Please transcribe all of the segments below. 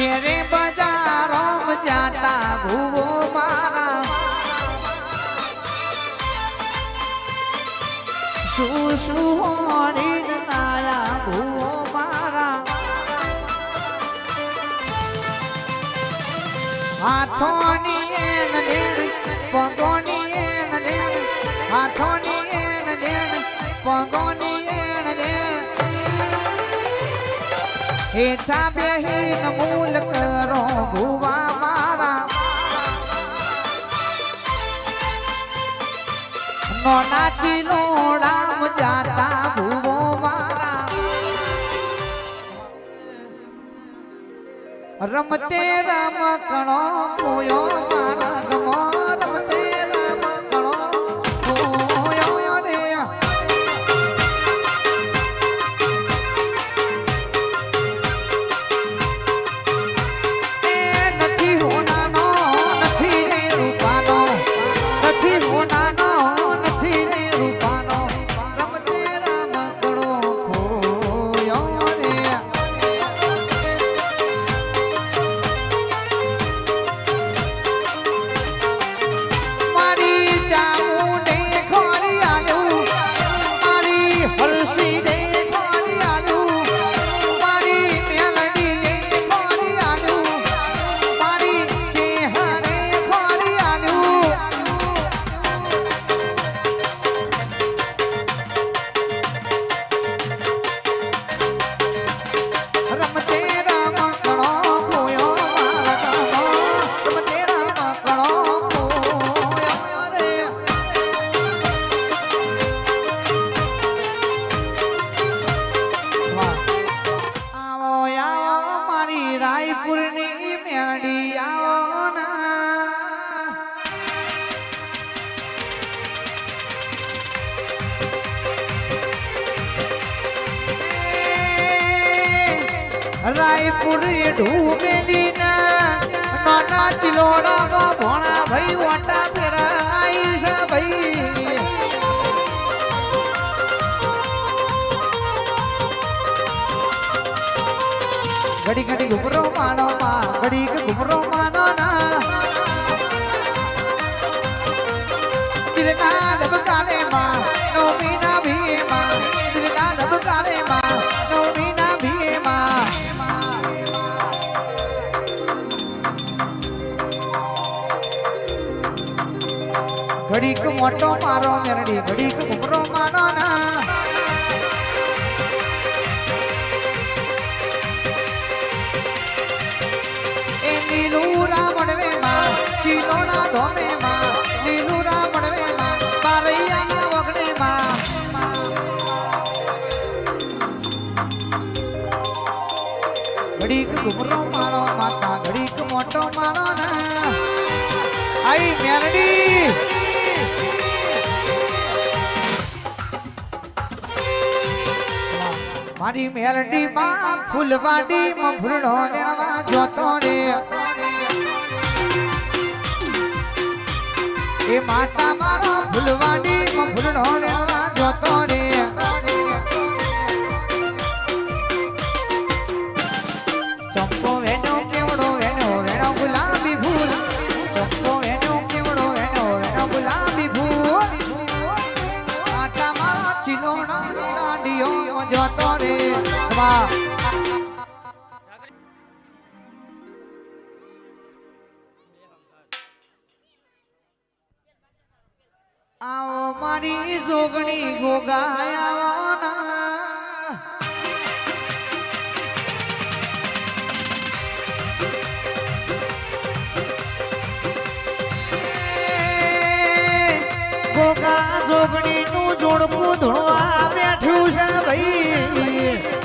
શેરે બજારો જાતા ભૂવો મારા શું શું હોરી નાયા ભૂવો મારા હાથોની એન દેન પગોની એન દેન હાથોની એન દેન પગોની એન દેન હેઠા બેહીન મૂલ કરો ભુવા મારા નોના ચીલોડામ જાતા ભુવો મારા રમતે રમકણો કોયો મારા ગમો રમતે રમકણો કોયો રે રાયપુરની મેરડી આવો ના રાયપુર ઢૂમેલી ના નાના ચિલોડામાં ભોણા ભાઈ વાટા ફેરા આઈશા ભાઈ ઘડી ઘડી ઘુમરો માનો માં ઘડી ઘુમરો માનો ના દિલના ધબકારે માં નોમીના ભીએ માં દિલના ધબકારે માં નોમીના ભીએ માં ઘડીક મોટો મારો મેરડી ઘડીક ઘુમરો માનો ના લીલુરા મણવે માં ચીલોડા ધોમે માં લીલુરા મણવે માં બારૈયા વગડે માં ઘડીક ઘુમરો માળો માતા ઘડીક મોટો માળો ના આઈ મેરડી મારી મેરડી માં ફૂલવાડી માં ફૂલડો વેણવા જોતો રે એ માતા મારો ફૂલવાડી માં ફૂલડો વેણવા જોતો રે ચંપો વેણો કેવડો વેણો વેણો ગુલાબી ફૂલ ચંપો વેણો કેવડો વેણો વેણો ગુલાબી ફૂલ માતા મારો ચિલોડા ડાંડીઓ જોતો રે વાહ આવો મારી જોગણી ગોગાયા ના ગોગા જોગણી નું જોડકું ધોળવા બેઠું છે ભાઈ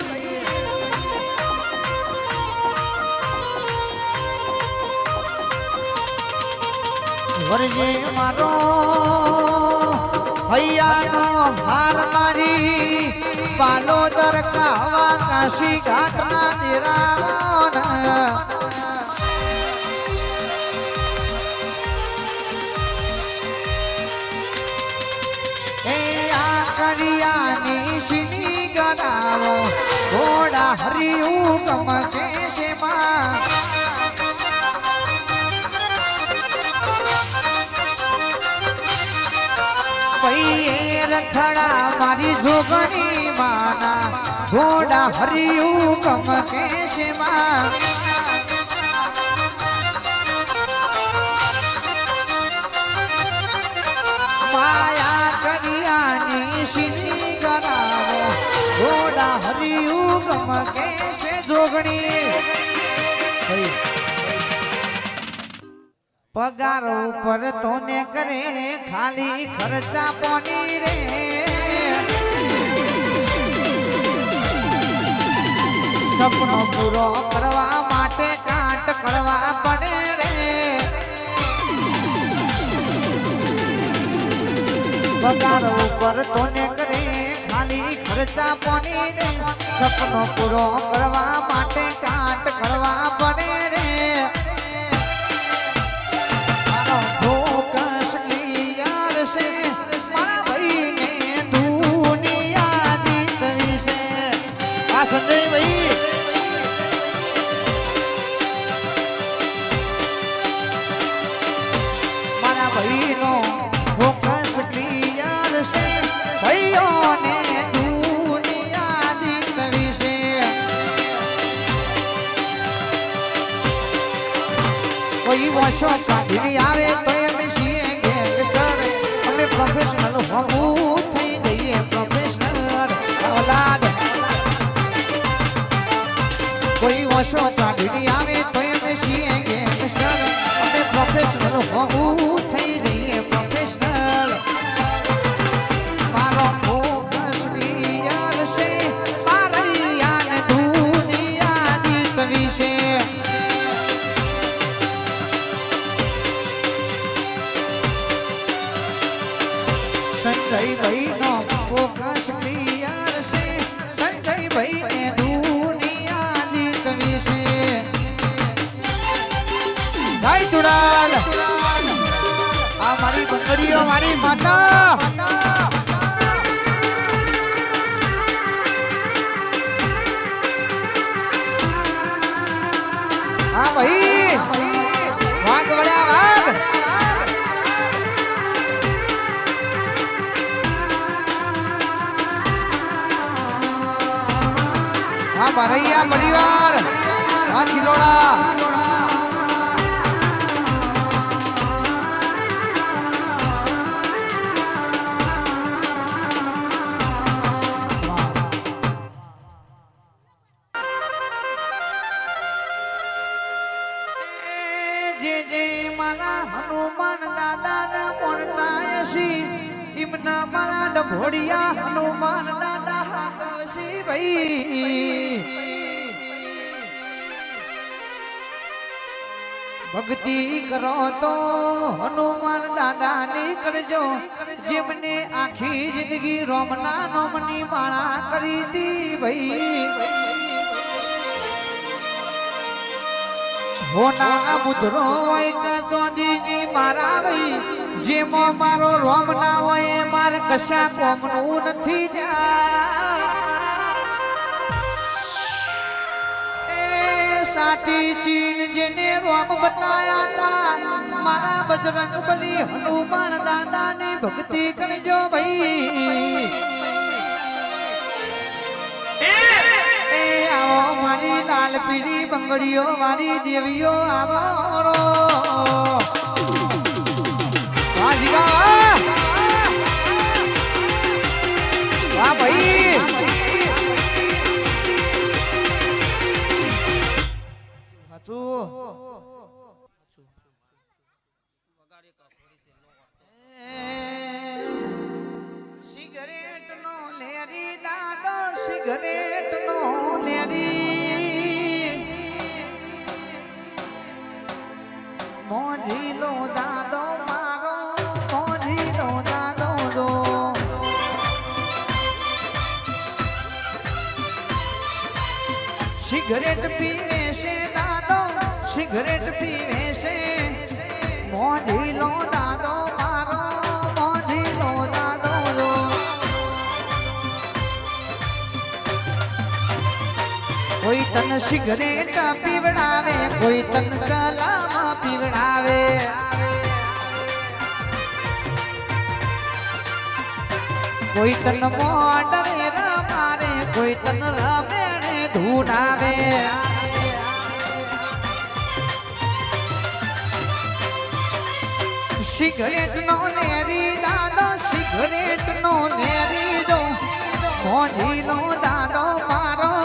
વરજે મારો હૈયાનો હાર મારી પાલો દરકાવા કાશી ઘાટના દેરાના એ આ કરિયાની શીની ગરાવો ઘોડા હરિયું ગમ કે છે માં ભાઈ રખડા મારી જોગણી માના ઘોડા હરિયું ગમ કે છે માં માયા કરિયાની સિંહ ગરાવો ઘોડા હરિયું ગમ કે છે જોગણી પગાર ઉપર તો ને કરે ખાલી ખર્ચા પોની રે સપનો પૂરો કરવા માટે કાંટ કરવા પડે રે પગાર ઉપર તો ને કરે ખાલી ખર્ચા પોની રે સપનો પૂરો કરવા માટે કાંટ કરવા પડે રે સંજય ભાઈ મારા ભાઈનો ફોકસ ક્લિયર છે ભાઈઓને દુનિયા જીતવી છે કોઈ વર્ષો કાઢી આવે તો અમે છીએ ગેંગસ્ટર અમે પ્રોફેશનલ હોવું થઈ જઈએ પ્રોફેશનલ ઓલાદ કોઈ વર્ષો કાઢી આવે તો અમે છીએ ગેંગસ્ટર અમે પ્રોફેશનલ હોવું થઈ જઈએ પ્રોફેશનલ મારો ફોકસ ક્લિયર છે મારી યાન દુનિયા જીતવી છે સંજયભાઈ નો ફોકસ ક્લિયર છે સંજયભાઈ ને ભાઈ ચુડાલ આ મારી બંગડીઓ મારી માતા હા ભાઈ વાઘ વળ્યા વાઘ હા ભરૈયા પરિવાર હા ખિલોડા હનુમાન દાદા મોણતા ઇમના મારા ડભોડિયા હનુમાન દાદા હાથવશી ભાઈ ભક્તિ કરો તો હનુમાન દાદા ની કરજો જેમને આખી જિંદગી રોમના નોમની માળા કરી દી ભાઈ હોના બુધરો હોય કે ચોદીની મારા ભાઈ જેમો મારો રોમ ના હોય માર કશા કોમનું નથી જા એ સાતી ચીન જેને રોમ બતાયા તા મારા બજરંગ બલી હનુમાન દાદા ની ભક્તિ કરજો ભાઈ આવો મારી લાલ પીળી બંગડીઓ મારી દેવીઓ આવો વાહ ભાઈ સિગરેટ નો લેરી દાદો સિગરેટ નો લેરી મોજીલો દાદો મારો મોજીલો દાદો દો સિગરેટ પીવે છે દાદો સિગરેટ પીવે છે મોજીલો દાદો મારો મોજીલો દાદો દો તન સિગરેટ પીવડાવે કોઈ તન કલામાં પીવડાવે કોઈ તન મોઢવે રમારે કોઈ તન રમેણે ધૂનાવે સિગરેટ નો નેરી દાદો સિગરેટ નો નેરી દો મોજી નો દાદો મારો